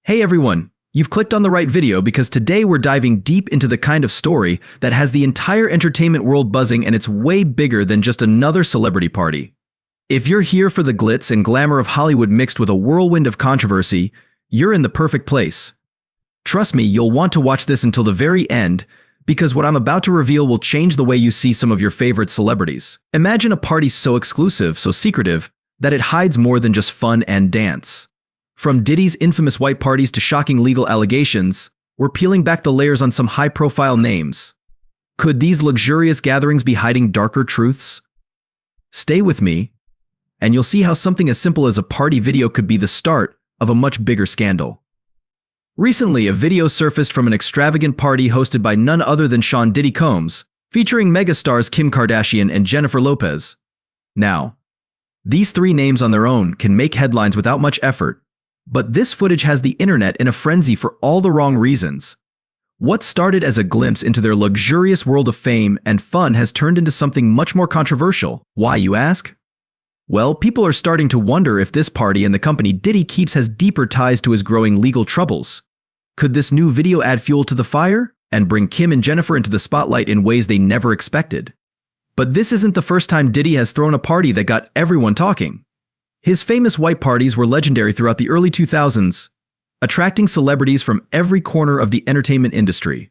Hey everyone, you've clicked on the right video because today we're diving deep into the kind of story that has the entire entertainment world buzzing, and it's way bigger than just another celebrity party. If you're here for the glitz and glamour of Hollywood mixed with a whirlwind of controversy, you're in the perfect place. Trust me, you'll want to watch this until the very end, because what I'm about to reveal will change the way you see some of your favorite celebrities. Imagine a party so exclusive, so secretive, that it hides more than just fun and dance. From Diddy's infamous white parties to shocking legal allegations, we're peeling back the layers on some high-profile names. Could these luxurious gatherings be hiding darker truths? Stay with me, and you'll see how something as simple as a party video could be the start of a much bigger scandal. Recently, a video surfaced from an extravagant party hosted by none other than Sean Diddy Combs, featuring megastars Kim Kardashian and Jennifer Lopez. Now, these three names on their own can make headlines without much effort, but this footage has the internet in a frenzy for all the wrong reasons. What started as a glimpse into their luxurious world of fame and fun has turned into something much more controversial. Why, you ask? Well, people are starting to wonder if this party and the company Diddy keeps has deeper ties to his growing legal troubles. Could this new video add fuel to the fire and bring Kim and Jennifer into the spotlight in ways they never expected? But this isn't the first time Diddy has thrown a party that got everyone talking. His famous white parties were legendary throughout the early 2000s, attracting celebrities from every corner of the entertainment industry.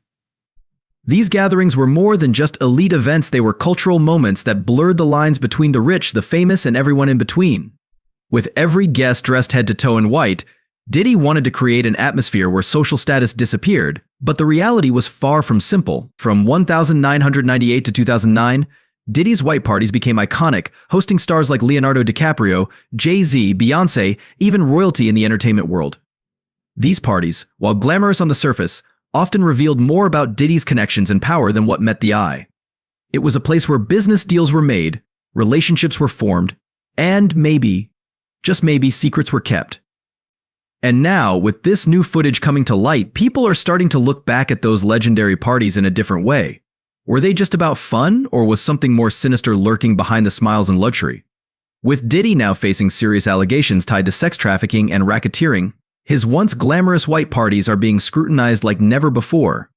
These gatherings were more than just elite events, they were cultural moments that blurred the lines between the rich, the famous, and everyone in between. With every guest dressed head to toe in white, Diddy wanted to create an atmosphere where social status disappeared, but the reality was far from simple. From 1998 to 2009, Diddy's white parties became iconic, hosting stars like Leonardo DiCaprio, Jay-Z, Beyoncé, even royalty in the entertainment world. These parties, while glamorous on the surface, often revealed more about Diddy's connections and power than what met the eye. It was a place where business deals were made, relationships were formed, and maybe, just maybe, secrets were kept. And now, with this new footage coming to light, people are starting to look back at those legendary parties in a different way. Were they just about fun, or was something more sinister lurking behind the smiles and luxury? With Diddy now facing serious allegations tied to sex trafficking and racketeering, his once glamorous white parties are being scrutinized like never before.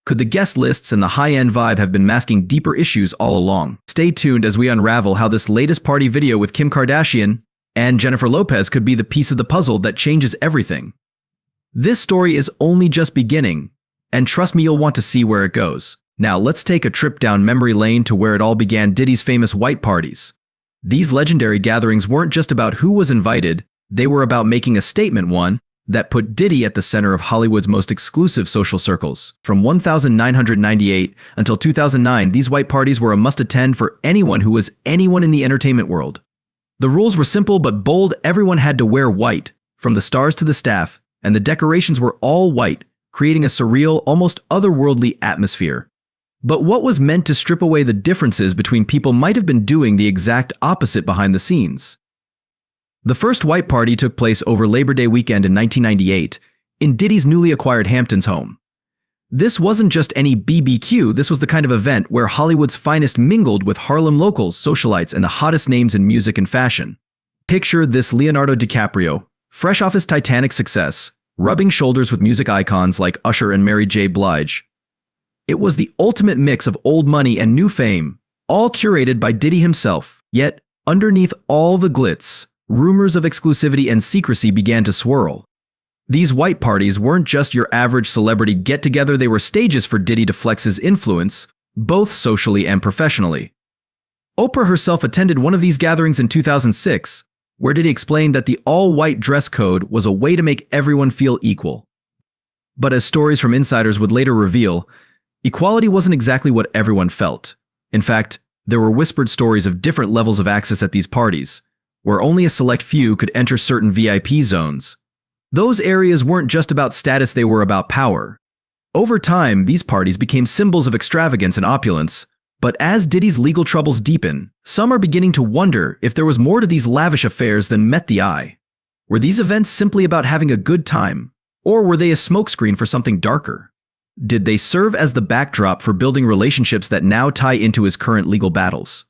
Could the guest lists and the high-end vibe have been masking deeper issues all along? Stay tuned as we unravel how this latest party video with Kim Kardashian and Jennifer Lopez could be the piece of the puzzle that changes everything. This story is only just beginning, and trust me, you'll want to see where it goes. Now let's take a trip down memory lane to where it all began: Diddy's famous white parties. These legendary gatherings weren't just about who was invited, they were about making a statement, one that put Diddy at the center of Hollywood's most exclusive social circles. From 1998 until 2009, these white parties were a must-attend for anyone who was anyone in the entertainment world. The rules were simple but bold. Everyone had to wear white, from the stars to the staff, and the decorations were all white, creating a surreal, almost otherworldly atmosphere. But what was meant to strip away the differences between people might have been doing the exact opposite behind the scenes. The first white party took place over Labor Day weekend in 1998 in Diddy's newly acquired Hamptons home. This wasn't just any BBQ, this was the kind of event where Hollywood's finest mingled with Harlem locals, socialites, and the hottest names in music and fashion. Picture this: Leonardo DiCaprio, fresh off his Titanic success, rubbing shoulders with music icons like Usher and Mary J. Blige. It was the ultimate mix of old money and new fame, all curated by Diddy himself. Yet, underneath all the glitz, rumors of exclusivity and secrecy began to swirl. These white parties weren't just your average celebrity get-together, they were stages for Diddy to flex his influence, both socially and professionally. Oprah herself attended one of these gatherings in 2006, where Diddy explained that the all-white dress code was a way to make everyone feel equal. But as stories from insiders would later reveal, equality wasn't exactly what everyone felt. In fact, there were whispered stories of different levels of access at these parties, where only a select few could enter certain VIP zones. Those areas weren't just about status, they were about power. Over time, these parties became symbols of extravagance and opulence, but as Diddy's legal troubles deepen, some are beginning to wonder if there was more to these lavish affairs than met the eye. Were these events simply about having a good time, or were they a smokescreen for something darker? Did they serve as the backdrop for building relationships that now tie into his current legal battles?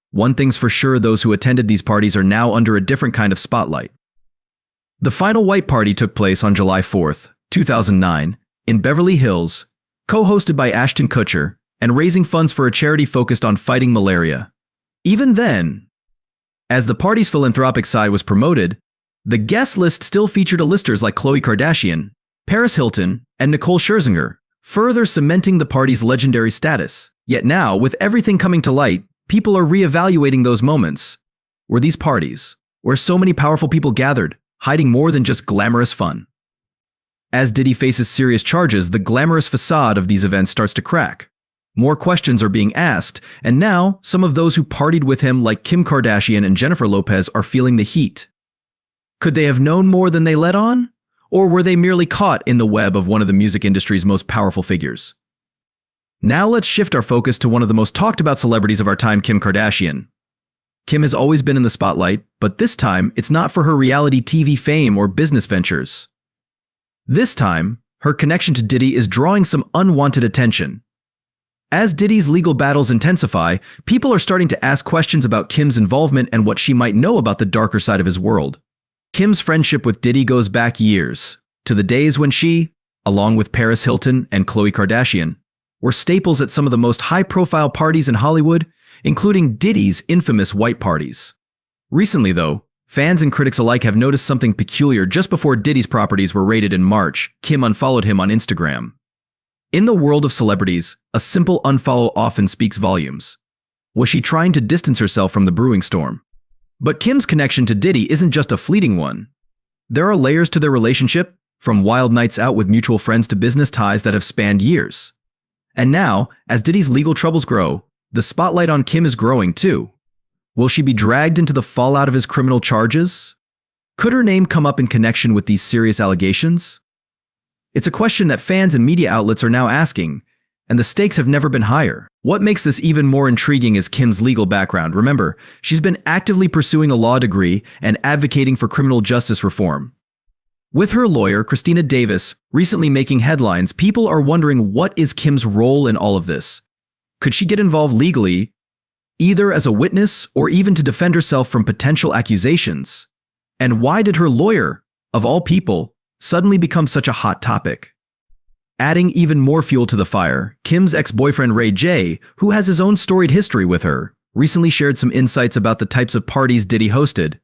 One thing's for sure, those who attended these parties are now under a different kind of spotlight. The final white party took place on July 4th, 2009, in Beverly Hills, co-hosted by Ashton Kutcher, and raising funds for a charity focused on fighting malaria. Even then, as the party's philanthropic side was promoted, the guest list still featured A-listers like Khloe Kardashian, Paris Hilton, and Nicole Scherzinger, further cementing the party's legendary status. Yet now, with everything coming to light, people are re-evaluating those moments. Were these parties, where so many powerful people gathered, hiding more than just glamorous fun? As Diddy faces serious charges, the glamorous facade of these events starts to crack. More questions are being asked, and now some of those who partied with him, like Kim Kardashian and Jennifer Lopez, are feeling the heat. Could they have known more than they let on? Or were they merely caught in the web of one of the music industry's most powerful figures? Now let's shift our focus to one of the most talked about celebrities of our time, Kim Kardashian. Kim has always been in the spotlight, but this time it's not for her reality TV fame or business ventures. This time, her connection to Diddy is drawing some unwanted attention. As Diddy's legal battles intensify, people are starting to ask questions about Kim's involvement and what she might know about the darker side of his world. Kim's friendship with Diddy goes back years, to the days when she, along with Paris Hilton and Khloe Kardashian, were staples at some of the most high-profile parties in Hollywood, including Diddy's infamous white parties. Recently, though, fans and critics alike have noticed something peculiar. Just before Diddy's properties were raided in March, Kim unfollowed him on Instagram. In the world of celebrities, a simple unfollow often speaks volumes. Was she trying to distance herself from the brewing storm? But Kim's connection to Diddy isn't just a fleeting one. There are layers to their relationship, from wild nights out with mutual friends to business ties that have spanned years. And now, as Diddy's legal troubles grow, the spotlight on Kim is growing too. Will she be dragged into the fallout of his criminal charges? Could her name come up in connection with these serious allegations? It's a question that fans and media outlets are now asking, and the stakes have never been higher. What makes this even more intriguing is Kim's legal background. Remember, she's been actively pursuing a law degree and advocating for criminal justice reform. With her lawyer, Christina Davis, recently making headlines, people are wondering, what is Kim's role in all of this? Could she get involved legally, either as a witness or even to defend herself from potential accusations? And why did her lawyer, of all people, suddenly become such a hot topic? Adding even more fuel to the fire, Kim's ex-boyfriend Ray J, who has his own storied history with her, recently shared some insights about the types of parties Diddy hosted.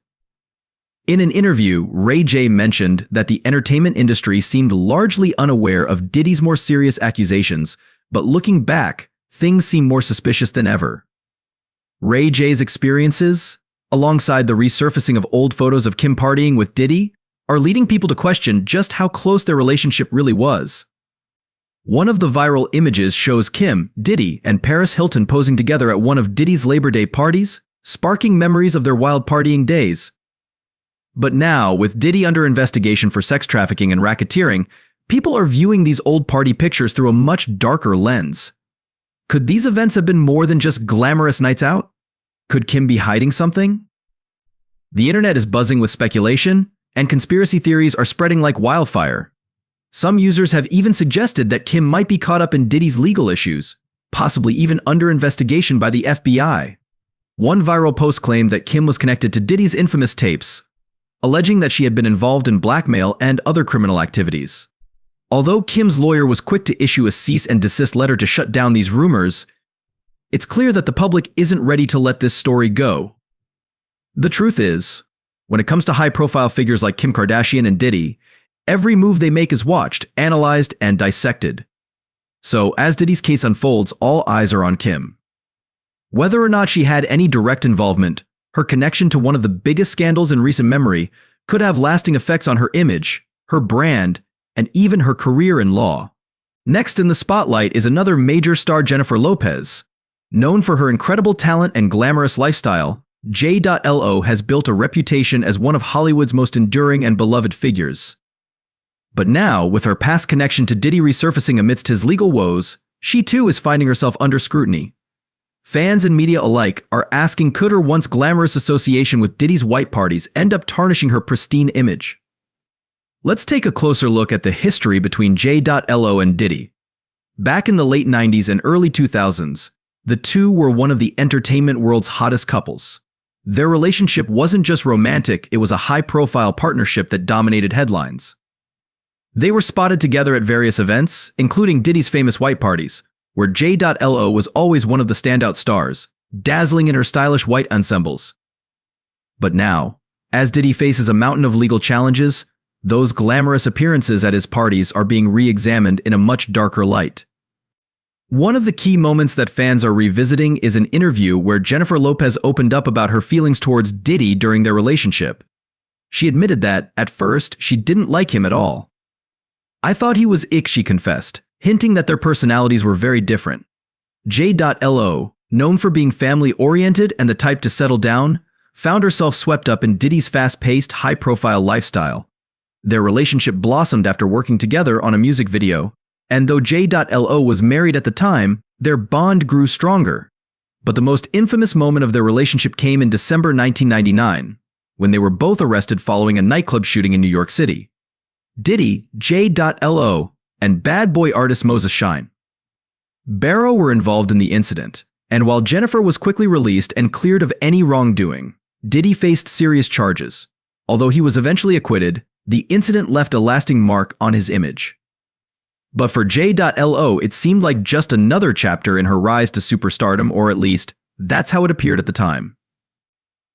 In an interview, Ray J mentioned that the entertainment industry seemed largely unaware of Diddy's more serious accusations, but looking back, things seem more suspicious than ever. Ray J's experiences, alongside the resurfacing of old photos of Kim partying with Diddy, are leading people to question just how close their relationship really was. One of the viral images shows Kim, Diddy, and Paris Hilton posing together at one of Diddy's Labor Day parties, sparking memories of their wild partying days. But now, with Diddy under investigation for sex trafficking and racketeering, people are viewing these old party pictures through a much darker lens. Could these events have been more than just glamorous nights out? Could Kim be hiding something? The internet is buzzing with speculation, and conspiracy theories are spreading like wildfire. Some users have even suggested that Kim might be caught up in Diddy's legal issues, possibly even under investigation by the FBI. One viral post claimed that Kim was connected to Diddy's infamous tapes, alleging that she had been involved in blackmail and other criminal activities. Although Kim's lawyer was quick to issue a cease and desist letter to shut down these rumors, it's clear that the public isn't ready to let this story go. The truth is, when it comes to high-profile figures like Kim Kardashian and Diddy, every move they make is watched, analyzed, and dissected. So, as Diddy's case unfolds, all eyes are on Kim. Whether or not she had any direct involvement, her connection to one of the biggest scandals in recent memory could have lasting effects on her image, her brand, and even her career in law. Next in the spotlight is another major star, Jennifer Lopez. Known for her incredible talent and glamorous lifestyle, J.Lo has built a reputation as one of Hollywood's most enduring and beloved figures. But now, with her past connection to Diddy resurfacing amidst his legal woes, she too is finding herself under scrutiny. Fans and media alike are asking, could her once glamorous association with Diddy's white parties end up tarnishing her pristine image? Let's take a closer look at the history between J.Lo and Diddy. Back in the late 90s and early 2000s, the two were one of the entertainment world's hottest couples. Their relationship wasn't just romantic, it was a high-profile partnership that dominated headlines. They were spotted together at various events, including Diddy's famous white parties, where J.Lo was always one of the standout stars, dazzling in her stylish white ensembles. But now, as Diddy faces a mountain of legal challenges, those glamorous appearances at his parties are being re-examined in a much darker light. One of the key moments that fans are revisiting is an interview where Jennifer Lopez opened up about her feelings towards Diddy during their relationship. She admitted that, at first, she didn't like him at all. "I thought he was ick," she confessed, hinting that their personalities were very different. J.Lo, known for being family-oriented and the type to settle down, found herself swept up in Diddy's fast-paced, high-profile lifestyle. Their relationship blossomed after working together on a music video, and though J.Lo was married at the time, their bond grew stronger. But the most infamous moment of their relationship came in December 1999, when they were both arrested following a nightclub shooting in New York City. Diddy, J.Lo, and bad boy artist Moses Shine Barrow were involved in the incident, and while Jennifer was quickly released and cleared of any wrongdoing, Diddy faced serious charges. Although he was eventually acquitted, the incident left a lasting mark on his image. But for J.Lo, it seemed like just another chapter in her rise to superstardom, or at least, that's how it appeared at the time.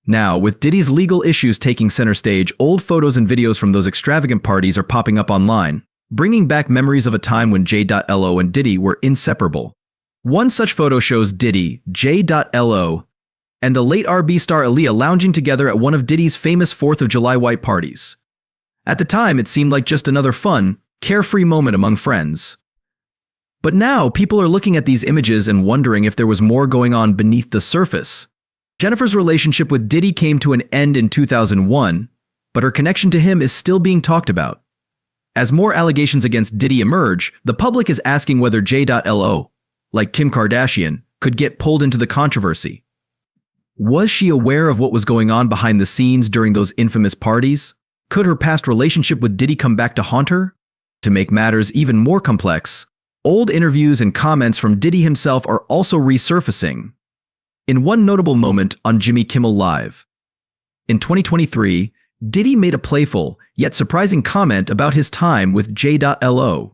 Now, with Diddy's legal issues taking center stage, old photos and videos from those extravagant parties are popping up online, bringing back memories of a time when J.Lo and Diddy were inseparable. One such photo shows Diddy, J.Lo, and the late R&B star Aaliyah lounging together at one of Diddy's famous 4th of July white parties. At the time, it seemed like just another fun, carefree moment among friends. But now, people are looking at these images and wondering if there was more going on beneath the surface. Jennifer's relationship with Diddy came to an end in 2001, but her connection to him is still being talked about. As more allegations against Diddy emerge, the public is asking whether J.Lo, like Kim Kardashian, could get pulled into the controversy. Was she aware of what was going on behind the scenes during those infamous parties? Could her past relationship with Diddy come back to haunt her? To make matters even more complex, old interviews and comments from Diddy himself are also resurfacing. In one notable moment on Jimmy Kimmel Live. In 2023, Diddy made a playful, yet surprising comment about his time with J.Lo.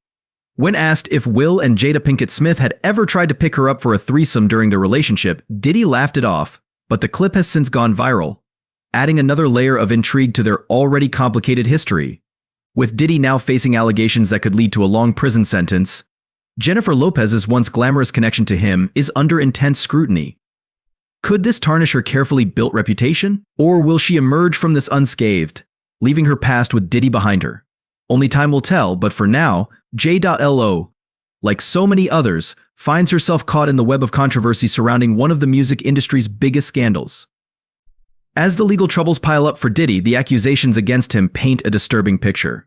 When asked if Will and Jada Pinkett Smith had ever tried to pick her up for a threesome during their relationship, Diddy laughed it off, but the clip has since gone viral, adding another layer of intrigue to their already complicated history. With Diddy now facing allegations that could lead to a long prison sentence, Jennifer Lopez's once glamorous connection to him is under intense scrutiny. Could this tarnish her carefully built reputation? Or will she emerge from this unscathed, leaving her past with Diddy behind her? Only time will tell, but for now, J.Lo, like so many others, finds herself caught in the web of controversy surrounding one of the music industry's biggest scandals. As the legal troubles pile up for Diddy, the accusations against him paint a disturbing picture.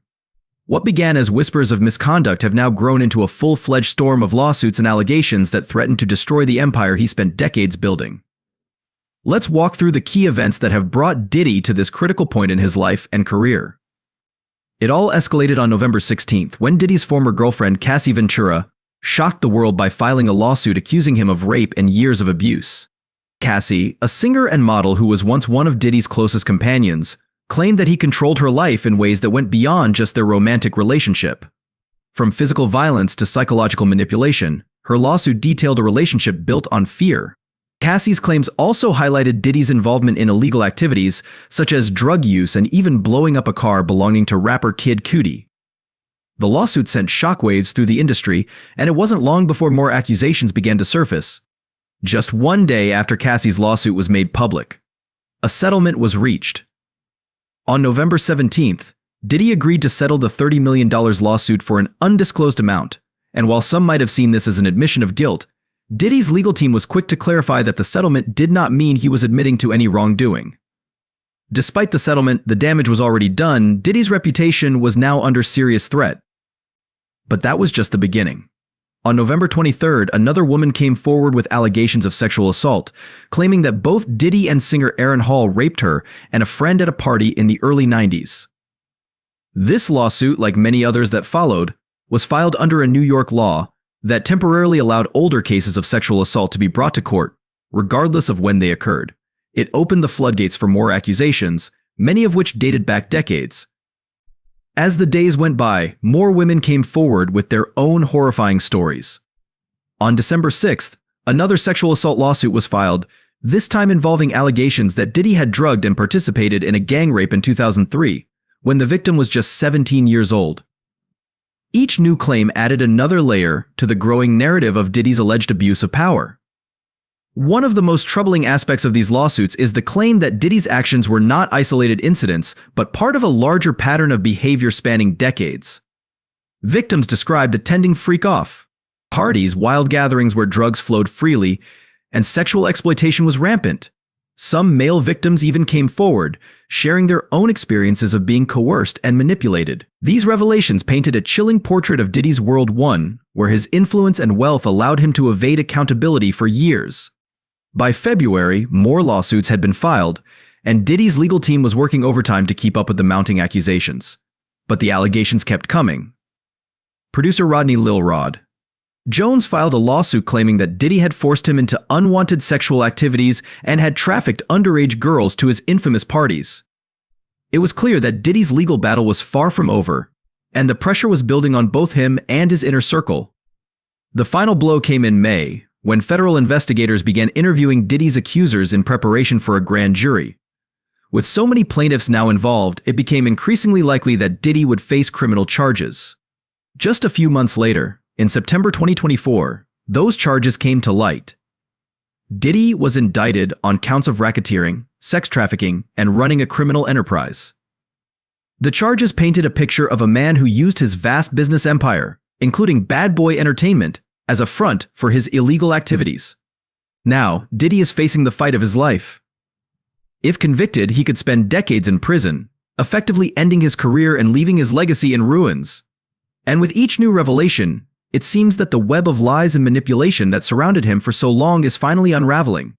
What began as whispers of misconduct have now grown into a full-fledged storm of lawsuits and allegations that threaten to destroy the empire he spent decades building. Let's walk through the key events that have brought Diddy to this critical point in his life and career. It all escalated on November 16th, when Diddy's former girlfriend, Cassie Ventura, shocked the world by filing a lawsuit accusing him of rape and years of abuse. Cassie, a singer and model who was once one of Diddy's closest companions, claimed that he controlled her life in ways that went beyond just their romantic relationship. From physical violence to psychological manipulation, her lawsuit detailed a relationship built on fear. Cassie's claims also highlighted Diddy's involvement in illegal activities, such as drug use and even blowing up a car belonging to rapper Kid Cudi. The lawsuit sent shockwaves through the industry, and it wasn't long before more accusations began to surface. Just one day after Cassie's lawsuit was made public, a settlement was reached. On November 17th, Diddy agreed to settle the $30 million lawsuit for an undisclosed amount, and while some might have seen this as an admission of guilt, Diddy's legal team was quick to clarify that the settlement did not mean he was admitting to any wrongdoing. Despite the settlement, the damage was already done. Diddy's reputation was now under serious threat. But that was just the beginning. On November 23rd, another woman came forward with allegations of sexual assault, claiming that both Diddy and singer Aaron Hall raped her and a friend at a party in the early 90s. This lawsuit, like many others that followed, was filed under a New York law that temporarily allowed older cases of sexual assault to be brought to court, regardless of when they occurred. It opened the floodgates for more accusations, many of which dated back decades. As the days went by, more women came forward with their own horrifying stories. On December 6th, another sexual assault lawsuit was filed, this time involving allegations that Diddy had drugged and participated in a gang rape in 2003, when the victim was just 17 years old. Each new claim added another layer to the growing narrative of Diddy's alleged abuse of power. One of the most troubling aspects of these lawsuits is the claim that Diddy's actions were not isolated incidents, but part of a larger pattern of behavior spanning decades. Victims described attending freak-off parties, wild gatherings where drugs flowed freely, and sexual exploitation was rampant. Some male victims even came forward, sharing their own experiences of being coerced and manipulated. These revelations painted a chilling portrait of Diddy's world one, where his influence and wealth allowed him to evade accountability for years. By February, more lawsuits had been filed, and Diddy's legal team was working overtime to keep up with the mounting accusations. But the allegations kept coming. Producer Rodney Lil Rod Jones filed a lawsuit claiming that Diddy had forced him into unwanted sexual activities and had trafficked underage girls to his infamous parties. It was clear that Diddy's legal battle was far from over, and the pressure was building on both him and his inner circle. The final blow came in May, when federal investigators began interviewing Diddy's accusers in preparation for a grand jury. With so many plaintiffs now involved, it became increasingly likely that Diddy would face criminal charges. Just a few months later, in September 2024, those charges came to light. Diddy was indicted on counts of racketeering, sex trafficking, and running a criminal enterprise. The charges painted a picture of a man who used his vast business empire, including Bad Boy Entertainment, as a front for his illegal activities. Now, Diddy is facing the fight of his life. If convicted, he could spend decades in prison, effectively ending his career and leaving his legacy in ruins. And with each new revelation, it seems that the web of lies and manipulation that surrounded him for so long is finally unraveling.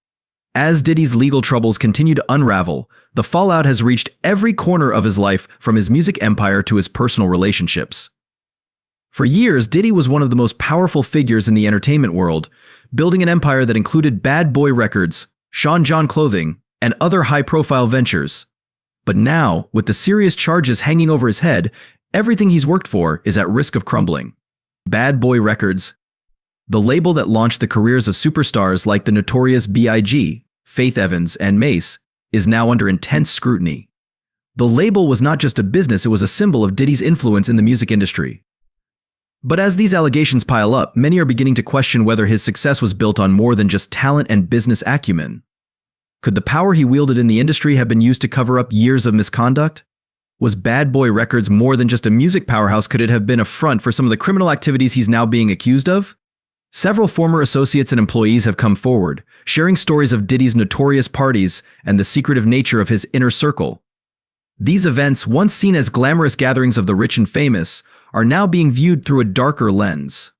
As Diddy's legal troubles continue to unravel, the fallout has reached every corner of his life, from his music empire to his personal relationships. For years, Diddy was one of the most powerful figures in the entertainment world, building an empire that included Bad Boy Records, Sean John Clothing, and other high-profile ventures. But now, with the serious charges hanging over his head, everything he's worked for is at risk of crumbling. Bad Boy Records, the label that launched the careers of superstars like the notorious B.I.G., Faith Evans, and Mace, is now under intense scrutiny. The label was not just a business, it was a symbol of Diddy's influence in the music industry. But as these allegations pile up, many are beginning to question whether his success was built on more than just talent and business acumen. Could the power he wielded in the industry have been used to cover up years of misconduct? Was Bad Boy Records more than just a music powerhouse? Could it have been a front for some of the criminal activities he's now being accused of? Several former associates and employees have come forward, sharing stories of Diddy's notorious parties and the secretive nature of his inner circle. These events, once seen as glamorous gatherings of the rich and famous, are now being viewed through a darker lens.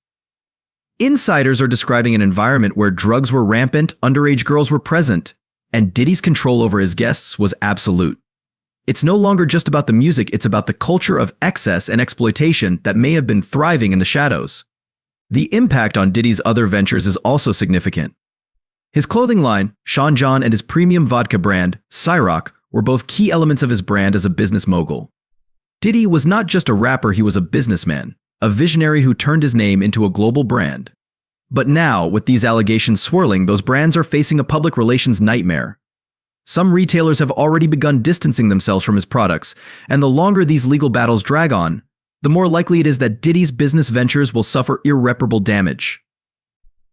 Insiders are describing an environment where drugs were rampant, underage girls were present, and Diddy's control over his guests was absolute. It's no longer just about the music, it's about the culture of excess and exploitation that may have been thriving in the shadows. The impact on Diddy's other ventures is also significant. His clothing line, Sean John, and his premium vodka brand, Ciroc, were both key elements of his brand as a business mogul. Diddy was not just a rapper, he was a businessman, a visionary who turned his name into a global brand. But now, with these allegations swirling, those brands are facing a public relations nightmare. Some retailers have already begun distancing themselves from his products, and the longer these legal battles drag on, the more likely it is that Diddy's business ventures will suffer irreparable damage.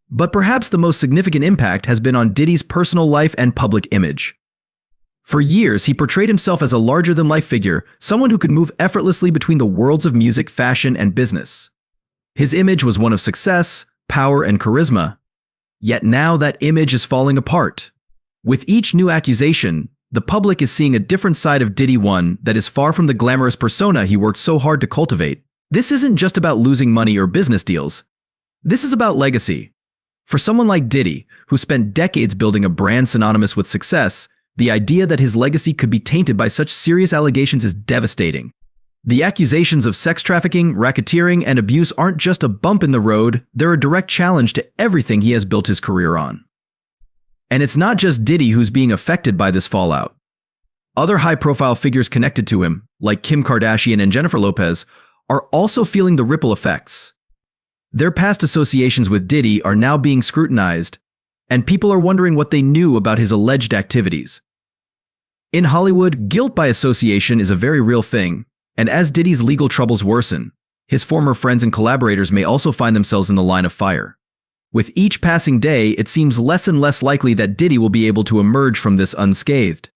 But perhaps the most significant impact has been on Diddy's personal life and public image. For years, he portrayed himself as a larger-than-life figure, someone who could move effortlessly between the worlds of music, fashion, and business. His image was one of success, power, and charisma. Yet now that image is falling apart. With each new accusation, the public is seeing a different side of Diddy, one that is far from the glamorous persona he worked so hard to cultivate. This isn't just about losing money or business deals. This is about legacy. For someone like Diddy, who spent decades building a brand synonymous with success, the idea that his legacy could be tainted by such serious allegations is devastating. The accusations of sex trafficking, racketeering, and abuse aren't just a bump in the road, they're a direct challenge to everything he has built his career on. And it's not just Diddy who's being affected by this fallout. Other high-profile figures connected to him, like Kim Kardashian and Jennifer Lopez, are also feeling the ripple effects. Their past associations with Diddy are now being scrutinized, and people are wondering what they knew about his alleged activities. In Hollywood, guilt by association is a very real thing, and as Diddy's legal troubles worsen, his former friends and collaborators may also find themselves in the line of fire. With each passing day, it seems less and less likely that Diddy will be able to emerge from this unscathed.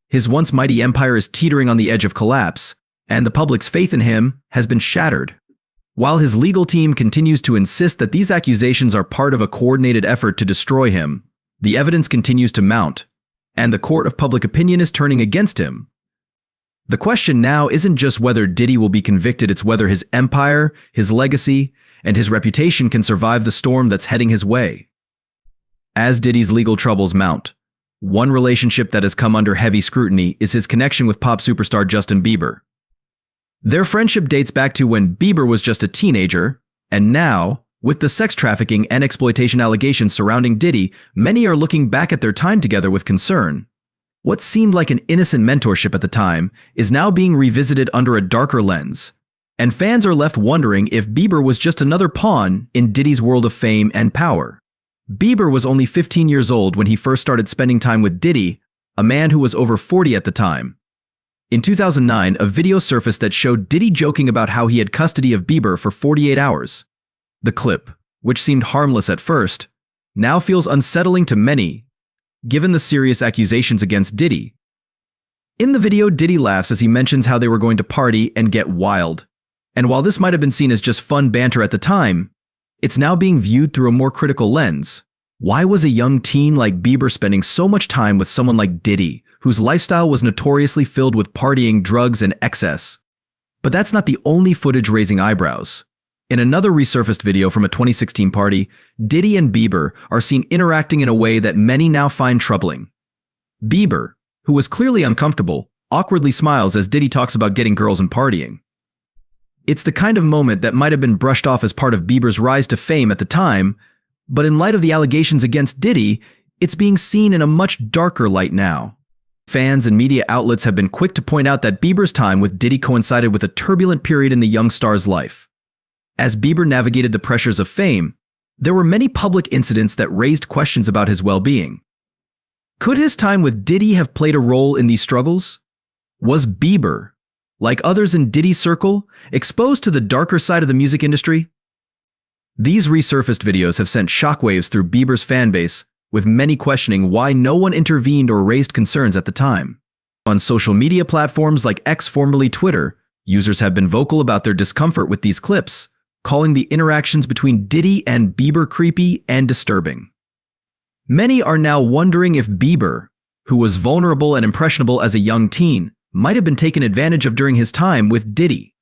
His once mighty empire is teetering on the edge of collapse, and the public's faith in him has been shattered. While his legal team continues to insist that these accusations are part of a coordinated effort to destroy him, the evidence continues to mount, and the court of public opinion is turning against him. The question now isn't just whether Diddy will be convicted, it's whether his empire, his legacy, and his reputation can survive the storm that's heading his way. As Diddy's legal troubles mount, one relationship that has come under heavy scrutiny is his connection with pop superstar Justin Bieber. Their friendship dates back to when Bieber was just a teenager, and now, with the sex trafficking and exploitation allegations surrounding Diddy, many are looking back at their time together with concern. What seemed like an innocent mentorship at the time is now being revisited under a darker lens, and fans are left wondering if Bieber was just another pawn in Diddy's world of fame and power. Bieber was only 15 years old when he first started spending time with Diddy, a man who was over 40 at the time. In 2009, a video surfaced that showed Diddy joking about how he had custody of Bieber for 48 hours. The clip, which seemed harmless at first, now feels unsettling to many, given the serious accusations against Diddy. In the video, Diddy laughs as he mentions how they were going to party and get wild. And while this might have been seen as just fun banter at the time, it's now being viewed through a more critical lens. Why was a young teen like Bieber spending so much time with someone like Diddy, whose lifestyle was notoriously filled with partying, drugs, and excess? But that's not the only footage raising eyebrows. In another resurfaced video from a 2016 party, Diddy and Bieber are seen interacting in a way that many now find troubling. Bieber, who was clearly uncomfortable, awkwardly smiles as Diddy talks about getting girls and partying. It's the kind of moment that might have been brushed off as part of Bieber's rise to fame at the time, but in light of the allegations against Diddy, it's being seen in a much darker light now. Fans and media outlets have been quick to point out that Bieber's time with Diddy coincided with a turbulent period in the young star's life. As Bieber navigated the pressures of fame, there were many public incidents that raised questions about his well-being. Could his time with Diddy have played a role in these struggles? Was Bieber, like others in Diddy's circle, exposed to the darker side of the music industry? These resurfaced videos have sent shockwaves through Bieber's fanbase, with many questioning why no one intervened or raised concerns at the time. On social media platforms like X, formerly Twitter, users have been vocal about their discomfort with these clips, calling the interactions between Diddy and Bieber creepy and disturbing. Many are now wondering if Bieber, who was vulnerable and impressionable as a young teen, might have been taken advantage of during his time with Diddy.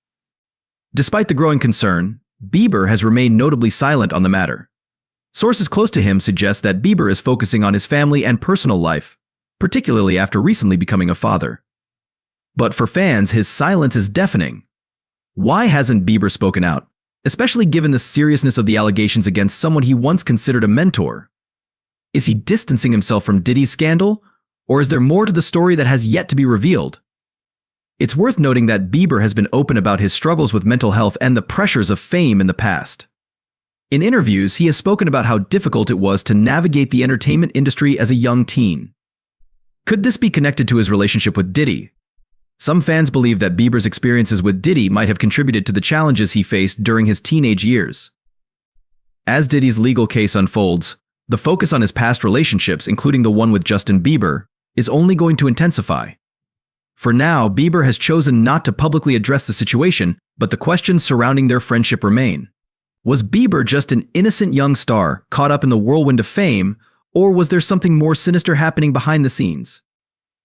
Despite the growing concern, Bieber has remained notably silent on the matter. Sources close to him suggest that Bieber is focusing on his family and personal life, particularly after recently becoming a father. But for fans, his silence is deafening. Why hasn't Bieber spoken out, especially given the seriousness of the allegations against someone he once considered a mentor? Is he distancing himself from Diddy's scandal, or is there more to the story that has yet to be revealed? It's worth noting that Bieber has been open about his struggles with mental health and the pressures of fame in the past. In interviews, he has spoken about how difficult it was to navigate the entertainment industry as a young teen. Could this be connected to his relationship with Diddy? Some fans believe that Bieber's experiences with Diddy might have contributed to the challenges he faced during his teenage years. As Diddy's legal case unfolds, the focus on his past relationships, including the one with Justin Bieber, is only going to intensify. For now, Bieber has chosen not to publicly address the situation, but the questions surrounding their friendship remain. Was Bieber just an innocent young star caught up in the whirlwind of fame, or was there something more sinister happening behind the scenes?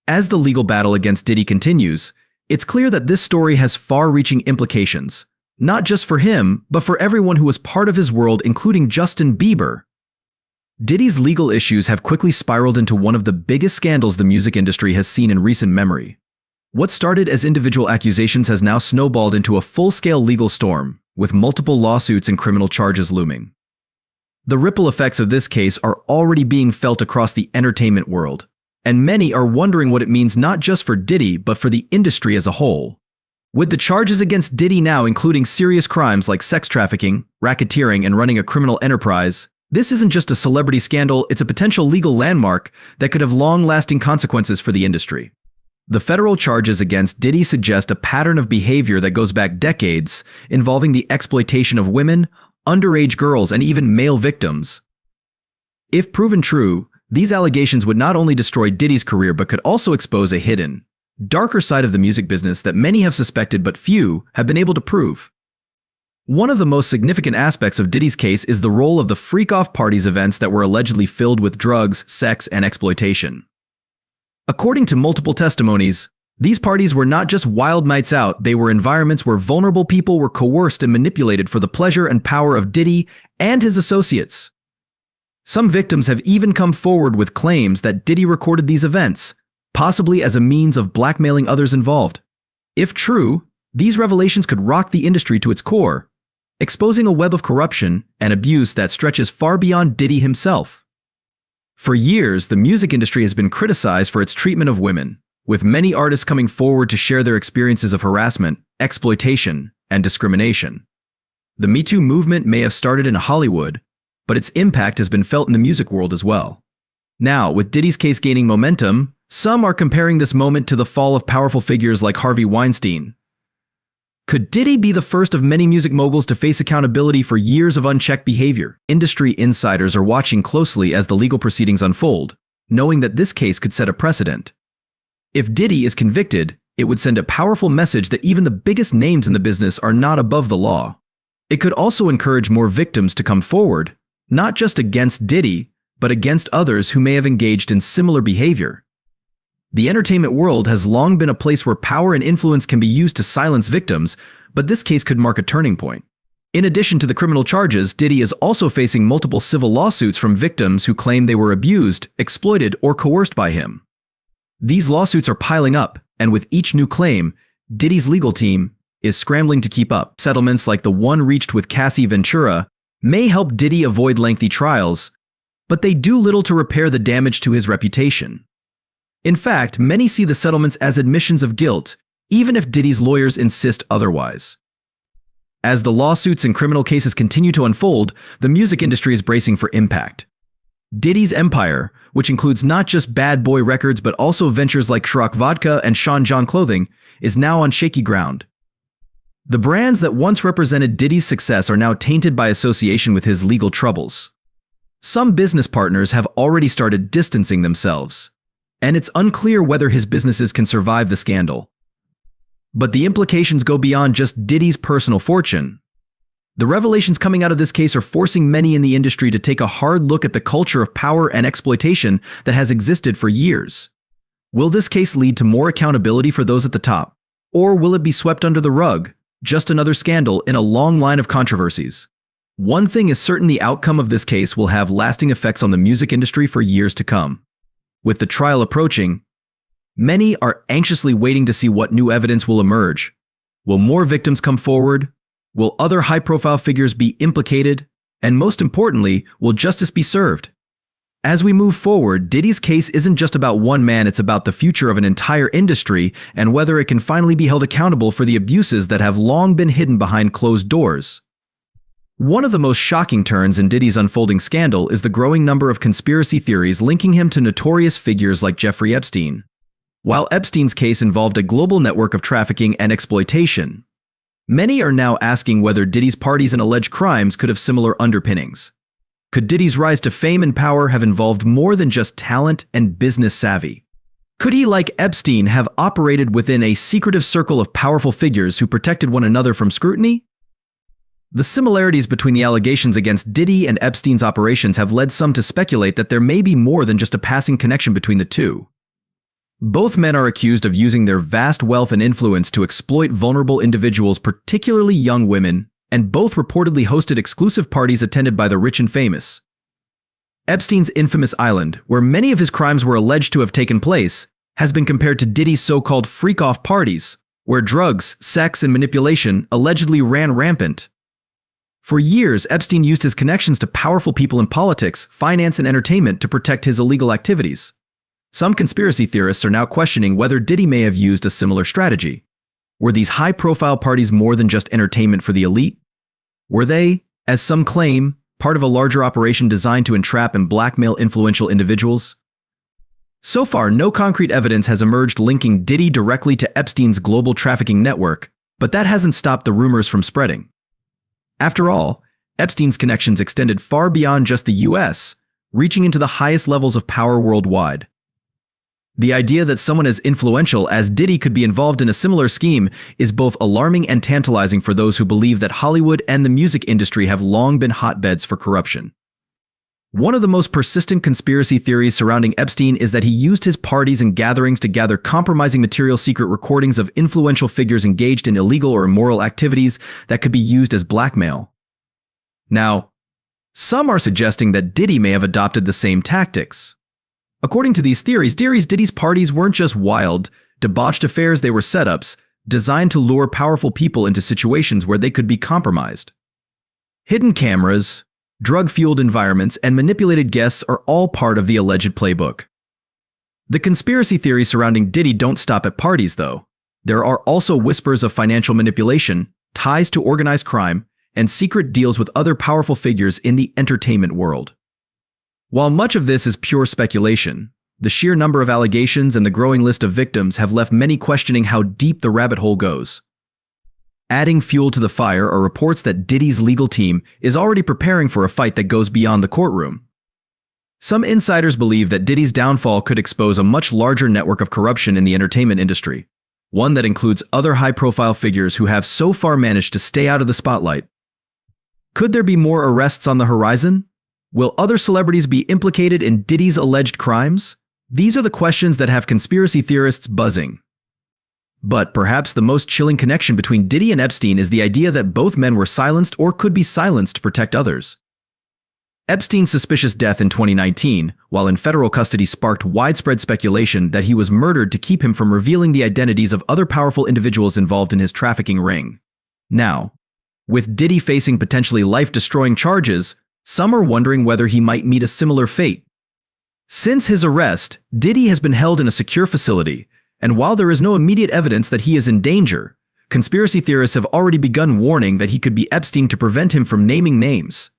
As the legal battle against Diddy continues, it's clear that this story has far-reaching implications, not just for him, but for everyone who was part of his world, including Justin Bieber. Diddy's legal issues have quickly spiraled into one of the biggest scandals the music industry has seen in recent memory. What started as individual accusations has now snowballed into a full-scale legal storm, with multiple lawsuits and criminal charges looming. The ripple effects of this case are already being felt across the entertainment world, and many are wondering what it means not just for Diddy but for the industry as a whole. With the charges against Diddy now including serious crimes like sex trafficking, racketeering, and running a criminal enterprise, this isn't just a celebrity scandal, it's a potential legal landmark that could have long-lasting consequences for the industry. The federal charges against Diddy suggest a pattern of behavior that goes back decades, involving the exploitation of women, underage girls, and even male victims. If proven true, these allegations would not only destroy Diddy's career but could also expose a hidden, darker side of the music business that many have suspected but few have been able to prove. One of the most significant aspects of Diddy's case is the role of the freak-off parties events that were allegedly filled with drugs, sex, and exploitation. According to multiple testimonies, these parties were not just wild nights out, they were environments where vulnerable people were coerced and manipulated for the pleasure and power of Diddy and his associates. Some victims have even come forward with claims that Diddy recorded these events, possibly as a means of blackmailing others involved. If true, these revelations could rock the industry to its core, exposing a web of corruption and abuse that stretches far beyond Diddy himself. For years, the music industry has been criticized for its treatment of women, with many artists coming forward to share their experiences of harassment, exploitation, and discrimination. The Me Too movement may have started in Hollywood, but its impact has been felt in the music world as well. Now, with Diddy's case gaining momentum, some are comparing this moment to the fall of powerful figures like Harvey Weinstein. Could Diddy be the first of many music moguls to face accountability for years of unchecked behavior? Industry insiders are watching closely as the legal proceedings unfold, knowing that this case could set a precedent. If Diddy is convicted, it would send a powerful message that even the biggest names in the business are not above the law. It could also encourage more victims to come forward, not just against Diddy, but against others who may have engaged in similar behavior. The entertainment world has long been a place where power and influence can be used to silence victims, but this case could mark a turning point. In addition to the criminal charges, Diddy is also facing multiple civil lawsuits from victims who claim they were abused, exploited, or coerced by him. These lawsuits are piling up, and with each new claim, Diddy's legal team is scrambling to keep up. Settlements like the one reached with Cassie Ventura may help Diddy avoid lengthy trials, but they do little to repair the damage to his reputation. In fact, many see the settlements as admissions of guilt, even if Diddy's lawyers insist otherwise. As the lawsuits and criminal cases continue to unfold, the music industry is bracing for impact. Diddy's empire, which includes not just Bad Boy Records but also ventures like Ciroc Vodka and Sean John Clothing, is now on shaky ground. The brands that once represented Diddy's success are now tainted by association with his legal troubles. Some business partners have already started distancing themselves, and it's unclear whether his businesses can survive the scandal. But the implications go beyond just Diddy's personal fortune. The revelations coming out of this case are forcing many in the industry to take a hard look at the culture of power and exploitation that has existed for years. Will this case lead to more accountability for those at the top? Or will it be swept under the rug, just another scandal in a long line of controversies? One thing is certain: the outcome of this case will have lasting effects on the music industry for years to come. With the trial approaching, many are anxiously waiting to see what new evidence will emerge. Will more victims come forward? Will other high-profile figures be implicated? And most importantly, will justice be served? As we move forward, Diddy's case isn't just about one man, it's about the future of an entire industry and whether it can finally be held accountable for the abuses that have long been hidden behind closed doors. One of the most shocking turns in Diddy's unfolding scandal is the growing number of conspiracy theories linking him to notorious figures like Jeffrey Epstein. While Epstein's case involved a global network of trafficking and exploitation, many are now asking whether Diddy's parties and alleged crimes could have similar underpinnings. Could Diddy's rise to fame and power have involved more than just talent and business savvy? Could he, like Epstein, have operated within a secretive circle of powerful figures who protected one another from scrutiny? The similarities between the allegations against Diddy and Epstein's operations have led some to speculate that there may be more than just a passing connection between the two. Both men are accused of using their vast wealth and influence to exploit vulnerable individuals, particularly young women, and both reportedly hosted exclusive parties attended by the rich and famous. Epstein's infamous island, where many of his crimes were alleged to have taken place, has been compared to Diddy's so-called freak-off parties, where drugs, sex, and manipulation allegedly ran rampant. For years, Epstein used his connections to powerful people in politics, finance, and entertainment to protect his illegal activities. Some conspiracy theorists are now questioning whether Diddy may have used a similar strategy. Were these high-profile parties more than just entertainment for the elite? Were they, as some claim, part of a larger operation designed to entrap and blackmail influential individuals? So far, no concrete evidence has emerged linking Diddy directly to Epstein's global trafficking network, but that hasn't stopped the rumors from spreading. After all, Epstein's connections extended far beyond just the US, reaching into the highest levels of power worldwide. The idea that someone as influential as Diddy could be involved in a similar scheme is both alarming and tantalizing for those who believe that Hollywood and the music industry have long been hotbeds for corruption. One of the most persistent conspiracy theories surrounding Epstein is that he used his parties and gatherings to gather compromising material, secret recordings of influential figures engaged in illegal or immoral activities that could be used as blackmail. Now, some are suggesting that Diddy may have adopted the same tactics. According to these theories, Diddy's parties weren't just wild, debauched affairs, they were setups designed to lure powerful people into situations where they could be compromised. Hidden cameras, drug-fueled environments, and manipulated guests are all part of the alleged playbook. The conspiracy theories surrounding Diddy don't stop at parties, though. There are also whispers of financial manipulation, ties to organized crime, and secret deals with other powerful figures in the entertainment world. While much of this is pure speculation, the sheer number of allegations and the growing list of victims have left many questioning how deep the rabbit hole goes. Adding fuel to the fire are reports that Diddy's legal team is already preparing for a fight that goes beyond the courtroom. Some insiders believe that Diddy's downfall could expose a much larger network of corruption in the entertainment industry, one that includes other high-profile figures who have so far managed to stay out of the spotlight. Could there be more arrests on the horizon? Will other celebrities be implicated in Diddy's alleged crimes? These are the questions that have conspiracy theorists buzzing. But perhaps the most chilling connection between Diddy and Epstein is the idea that both men were silenced or could be silenced to protect others. Epstein's suspicious death in 2019, while in federal custody, sparked widespread speculation that he was murdered to keep him from revealing the identities of other powerful individuals involved in his trafficking ring. Now, with Diddy facing potentially life-destroying charges, some are wondering whether he might meet a similar fate. Since his arrest, Diddy has been held in a secure facility, and while there is no immediate evidence that he is in danger, conspiracy theorists have already begun warning that he could be Epstein to prevent him from naming names.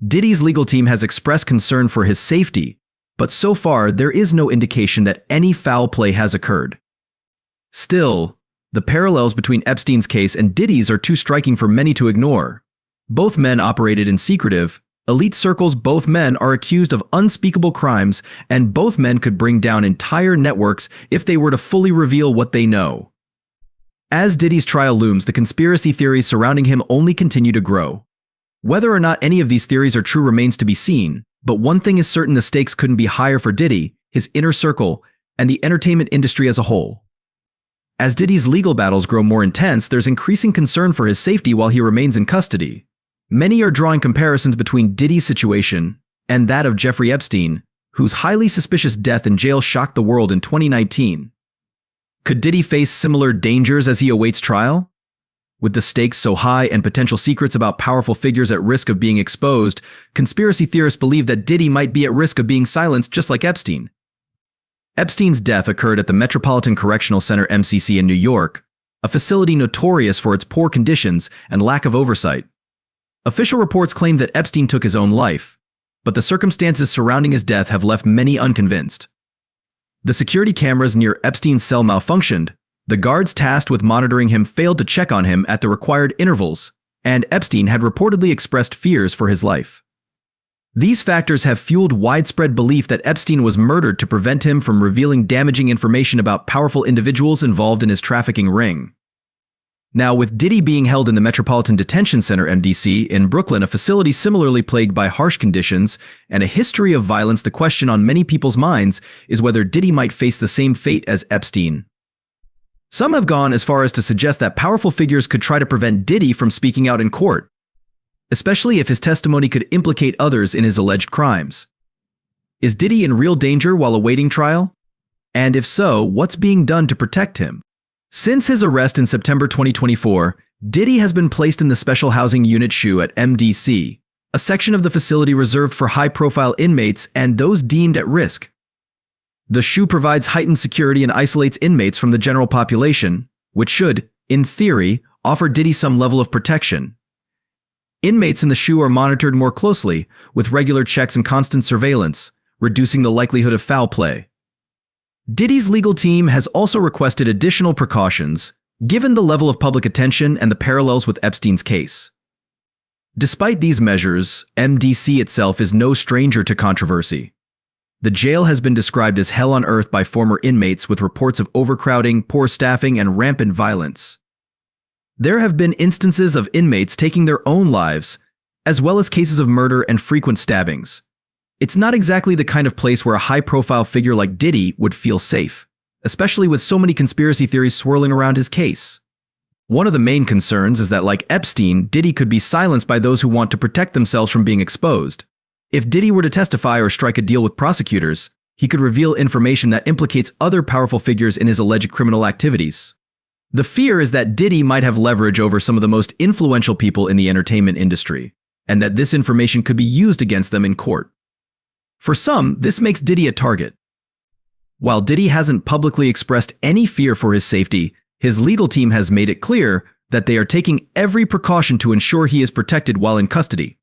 Diddy's legal team has expressed concern for his safety, but so far there is no indication that any foul play has occurred. Still, the parallels between Epstein's case and Diddy's are too striking for many to ignore. Both men operated in secretive, elite circles, both men are accused of unspeakable crimes, and both men could bring down entire networks if they were to fully reveal what they know. As Diddy's trial looms, the conspiracy theories surrounding him only continue to grow. Whether or not any of these theories are true remains to be seen, but one thing is certain: the stakes couldn't be higher for Diddy, his inner circle, and the entertainment industry as a whole. As Diddy's legal battles grow more intense, there's increasing concern for his safety while he remains in custody. Many are drawing comparisons between Diddy's situation and that of Jeffrey Epstein, whose highly suspicious death in jail shocked the world in 2019. Could Diddy face similar dangers as he awaits trial? With the stakes so high and potential secrets about powerful figures at risk of being exposed, conspiracy theorists believe that Diddy might be at risk of being silenced just like Epstein. Epstein's death occurred at the Metropolitan Correctional Center (MCC) in New York, a facility notorious for its poor conditions and lack of oversight. Official reports claim that Epstein took his own life, but the circumstances surrounding his death have left many unconvinced. The security cameras near Epstein's cell malfunctioned, the guards tasked with monitoring him failed to check on him at the required intervals, and Epstein had reportedly expressed fears for his life. These factors have fueled widespread belief that Epstein was murdered to prevent him from revealing damaging information about powerful individuals involved in his trafficking ring. Now, with Diddy being held in the Metropolitan Detention Center (MDC) in Brooklyn, a facility similarly plagued by harsh conditions and a history of violence, the question on many people's minds is whether Diddy might face the same fate as Epstein. Some have gone as far as to suggest that powerful figures could try to prevent Diddy from speaking out in court, especially if his testimony could implicate others in his alleged crimes. Is Diddy in real danger while awaiting trial? And if so, what's being done to protect him? Since his arrest in September 2024, Diddy has been placed in the Special Housing Unit SHU at MDC, a section of the facility reserved for high-profile inmates and those deemed at risk. The SHU provides heightened security and isolates inmates from the general population, which should, in theory, offer Diddy some level of protection. Inmates in the SHU are monitored more closely, with regular checks and constant surveillance, reducing the likelihood of foul play. Diddy's legal team has also requested additional precautions, given the level of public attention and the parallels with Epstein's case. Despite these measures, MDC itself is no stranger to controversy. The jail has been described as hell on earth by former inmates, with reports of overcrowding, poor staffing, and rampant violence. There have been instances of inmates taking their own lives, as well as cases of murder and frequent stabbings. It's not exactly the kind of place where a high-profile figure like Diddy would feel safe, especially with so many conspiracy theories swirling around his case. One of the main concerns is that, like Epstein, Diddy could be silenced by those who want to protect themselves from being exposed. If Diddy were to testify or strike a deal with prosecutors, he could reveal information that implicates other powerful figures in his alleged criminal activities. The fear is that Diddy might have leverage over some of the most influential people in the entertainment industry, and that this information could be used against them in court. For some, this makes Diddy a target. While Diddy hasn't publicly expressed any fear for his safety, his legal team has made it clear that they are taking every precaution to ensure he is protected while in custody.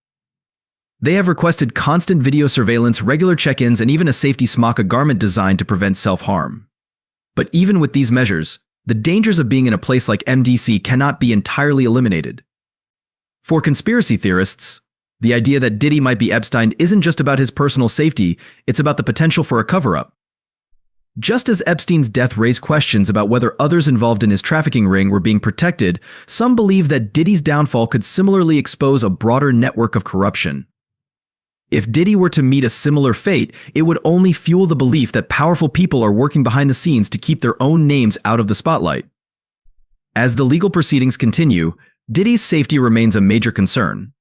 They have requested constant video surveillance, regular check-ins, and even a safety smock, a garment designed to prevent self-harm. But even with these measures, the dangers of being in a place like MDC cannot be entirely eliminated. For conspiracy theorists, the idea that Diddy might be Epstein isn't just about his personal safety, it's about the potential for a cover-up. Just as Epstein's death raised questions about whether others involved in his trafficking ring were being protected, some believe that Diddy's downfall could similarly expose a broader network of corruption. If Diddy were to meet a similar fate, it would only fuel the belief that powerful people are working behind the scenes to keep their own names out of the spotlight. As the legal proceedings continue, Diddy's safety remains a major concern.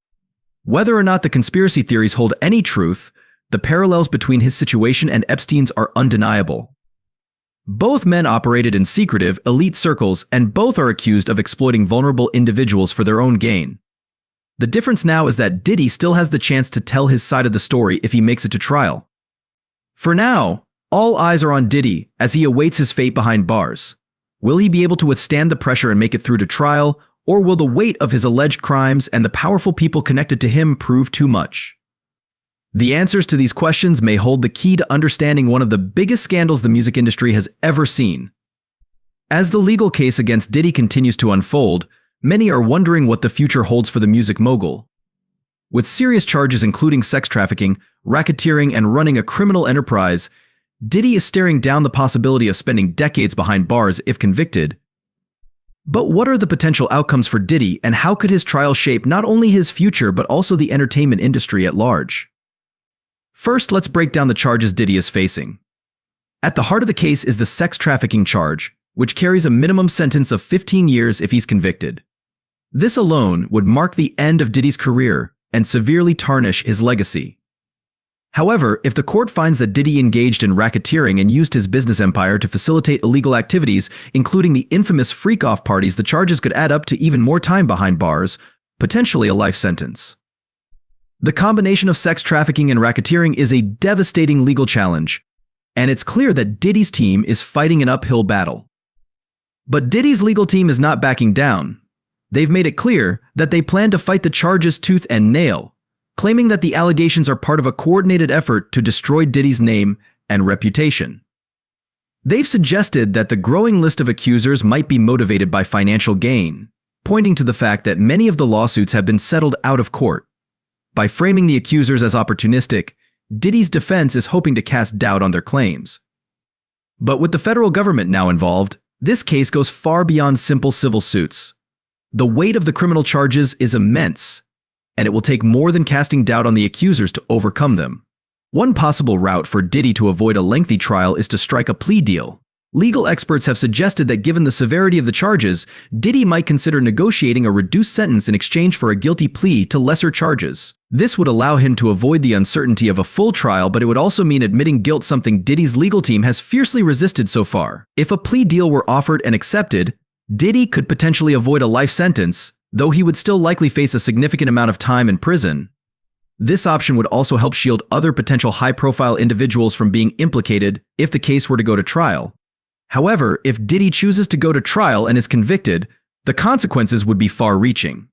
Whether or not the conspiracy theories hold any truth, the parallels between his situation and Epstein's are undeniable. Both men operated in secretive, elite circles, and both are accused of exploiting vulnerable individuals for their own gain. The difference now is that Diddy still has the chance to tell his side of the story if he makes it to trial. For now, all eyes are on Diddy as he awaits his fate behind bars. Will he be able to withstand the pressure and make it through to trial, or will the weight of his alleged crimes and the powerful people connected to him prove too much? The answers to these questions may hold the key to understanding one of the biggest scandals the music industry has ever seen. As the legal case against Diddy continues to unfold, many are wondering what the future holds for the music mogul. With serious charges including sex trafficking, racketeering, and running a criminal enterprise, Diddy is staring down the possibility of spending decades behind bars if convicted. But what are the potential outcomes for Diddy, and how could his trial shape not only his future but also the entertainment industry at large? First, let's break down the charges Diddy is facing. At the heart of the case is the sex trafficking charge, which carries a minimum sentence of 15 years if he's convicted. This alone would mark the end of Diddy's career and severely tarnish his legacy. However, if the court finds that Diddy engaged in racketeering and used his business empire to facilitate illegal activities, including the infamous freak-off parties, the charges could add up to even more time behind bars, potentially a life sentence. The combination of sex trafficking and racketeering is a devastating legal challenge, and it's clear that Diddy's team is fighting an uphill battle. But Diddy's legal team is not backing down. They've made it clear that they plan to fight the charges tooth and nail, claiming that the allegations are part of a coordinated effort to destroy Diddy's name and reputation. They've suggested that the growing list of accusers might be motivated by financial gain, pointing to the fact that many of the lawsuits have been settled out of court. By framing the accusers as opportunistic, Diddy's defense is hoping to cast doubt on their claims. But with the federal government now involved, this case goes far beyond simple civil suits. The weight of the criminal charges is immense, and it will take more than casting doubt on the accusers to overcome them. One possible route for Diddy to avoid a lengthy trial is to strike a plea deal. Legal experts have suggested that given the severity of the charges, Diddy might consider negotiating a reduced sentence in exchange for a guilty plea to lesser charges. This would allow him to avoid the uncertainty of a full trial, but it would also mean admitting guilt, something Diddy's legal team has fiercely resisted so far. If a plea deal were offered and accepted, Diddy could potentially avoid a life sentence, though he would still likely face a significant amount of time in prison. This option would also help shield other potential high-profile individuals from being implicated if the case were to go to trial. However, if Diddy chooses to go to trial and is convicted, the consequences would be far-reaching.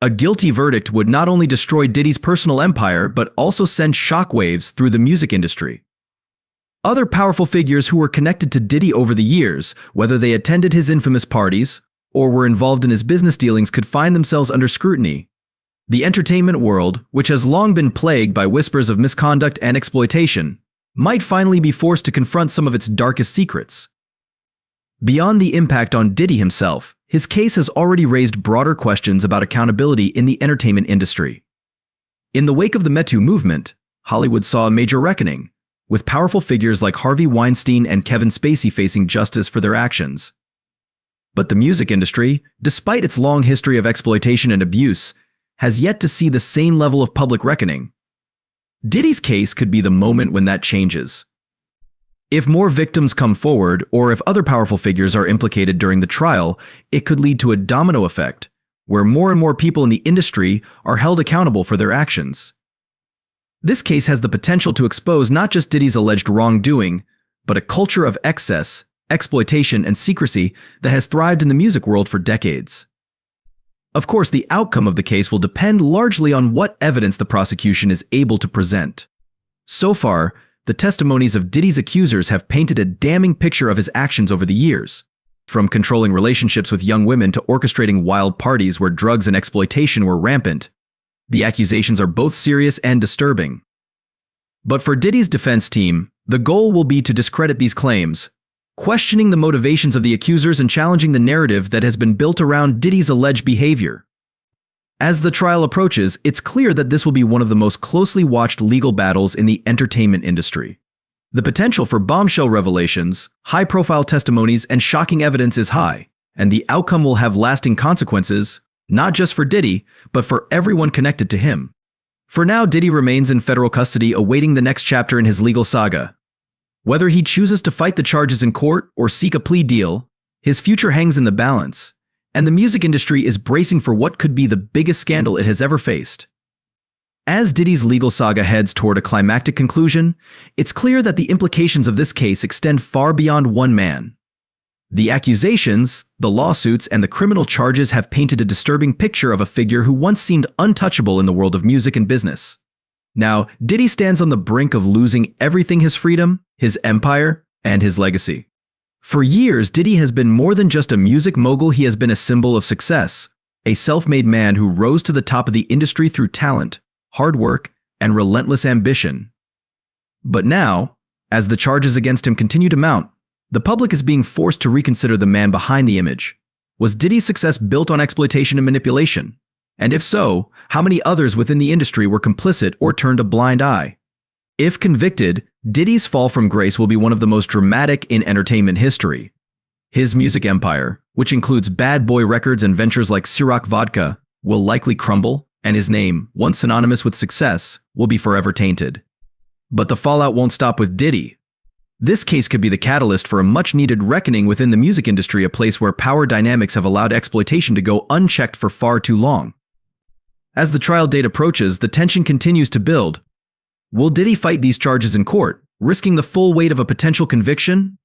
A guilty verdict would not only destroy Diddy's personal empire, but also send shockwaves through the music industry. Other powerful figures who were connected to Diddy over the years, whether they attended his infamous parties or were involved in his business dealings, could find themselves under scrutiny. The entertainment world, which has long been plagued by whispers of misconduct and exploitation, might finally be forced to confront some of its darkest secrets. Beyond the impact on Diddy himself, his case has already raised broader questions about accountability in the entertainment industry. In the wake of the Me Too movement, Hollywood saw a major reckoning, with powerful figures like Harvey Weinstein and Kevin Spacey facing justice for their actions. But the music industry, despite its long history of exploitation and abuse, has yet to see the same level of public reckoning. Diddy's case could be the moment when that changes. If more victims come forward, or if other powerful figures are implicated during the trial, it could lead to a domino effect, where more and more people in the industry are held accountable for their actions. This case has the potential to expose not just Diddy's alleged wrongdoing, but a culture of excess, exploitation, and secrecy that has thrived in the music world for decades. Of course, the outcome of the case will depend largely on what evidence the prosecution is able to present. So far, the testimonies of Diddy's accusers have painted a damning picture of his actions over the years. From controlling relationships with young women to orchestrating wild parties where drugs and exploitation were rampant, the accusations are both serious and disturbing. But for Diddy's defense team, the goal will be to discredit these claims, questioning the motivations of the accusers and challenging the narrative that has been built around Diddy's alleged behavior. As the trial approaches, it's clear that this will be one of the most closely watched legal battles in the entertainment industry. The potential for bombshell revelations, high-profile testimonies, and shocking evidence is high, and the outcome will have lasting consequences, not just for Diddy, but for everyone connected to him. For now, Diddy remains in federal custody awaiting the next chapter in his legal saga. Whether he chooses to fight the charges in court or seek a plea deal, his future hangs in the balance, and the music industry is bracing for what could be the biggest scandal it has ever faced. As Diddy's legal saga heads toward a climactic conclusion, it's clear that the implications of this case extend far beyond one man. The accusations, the lawsuits, and the criminal charges have painted a disturbing picture of a figure who once seemed untouchable in the world of music and business. Now, Diddy stands on the brink of losing everything: his freedom, his empire, and his legacy. For years, Diddy has been more than just a music mogul. He has been a symbol of success, a self-made man who rose to the top of the industry through talent, hard work, and relentless ambition. But now, as the charges against him continue to mount, the public is being forced to reconsider the man behind the image. Was Diddy's success built on exploitation and manipulation? And if so, how many others within the industry were complicit or turned a blind eye? If convicted, Diddy's fall from grace will be one of the most dramatic in entertainment history. His music empire, which includes Bad Boy Records and ventures like Ciroc Vodka, will likely crumble, and his name, once synonymous with success, will be forever tainted. But the fallout won't stop with Diddy. This case could be the catalyst for a much-needed reckoning within the music industry, a place where power dynamics have allowed exploitation to go unchecked for far too long. As the trial date approaches, the tension continues to build. Will Diddy fight these charges in court, risking the full weight of a potential conviction?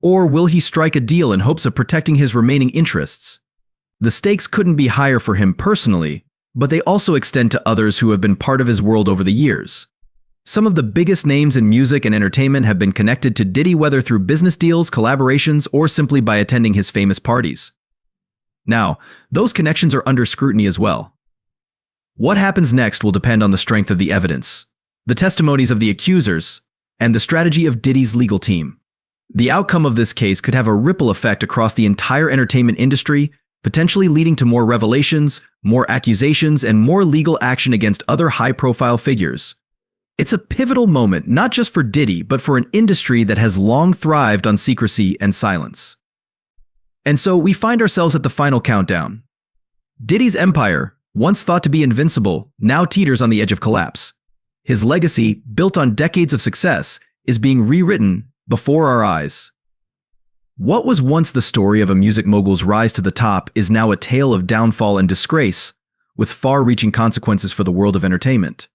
Or will he strike a deal in hopes of protecting his remaining interests? The stakes couldn't be higher for him personally, but they also extend to others who have been part of his world over the years. Some of the biggest names in music and entertainment have been connected to Diddy, whether through business deals, collaborations, or simply by attending his famous parties. Now, those connections are under scrutiny as well. What happens next will depend on the strength of the evidence, the testimonies of the accusers, and the strategy of Diddy's legal team. The outcome of this case could have a ripple effect across the entire entertainment industry, potentially leading to more revelations, more accusations, and more legal action against other high-profile figures. It's a pivotal moment not just for Diddy, but for an industry that has long thrived on secrecy and silence. And so we find ourselves at the final countdown. Diddy's empire, once thought to be invincible, now teeters on the edge of collapse. His legacy, built on decades of success, is being rewritten before our eyes. What was once the story of a music mogul's rise to the top is now a tale of downfall and disgrace, with far-reaching consequences for the world of entertainment.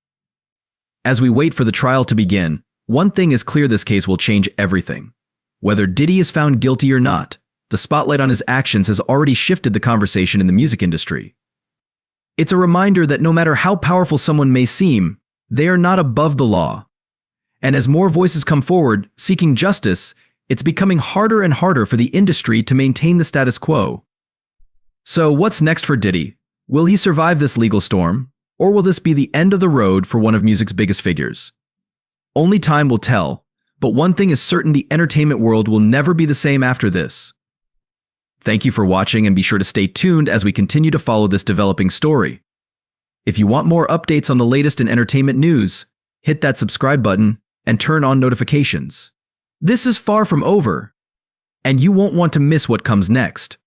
As we wait for the trial to begin, one thing is clear: this case will change everything. Whether Diddy is found guilty or not, the spotlight on his actions has already shifted the conversation in the music industry. It's a reminder that no matter how powerful someone may seem, they are not above the law. And as more voices come forward seeking justice, it's becoming harder and harder for the industry to maintain the status quo. So what's next for Diddy? Will he survive this legal storm, or will this be the end of the road for one of music's biggest figures? Only time will tell, but one thing is certain: the entertainment world will never be the same after this. Thank you for watching, and be sure to stay tuned as we continue to follow this developing story. If you want more updates on the latest in entertainment news, hit that subscribe button and turn on notifications. This is far from over, and you won't want to miss what comes next.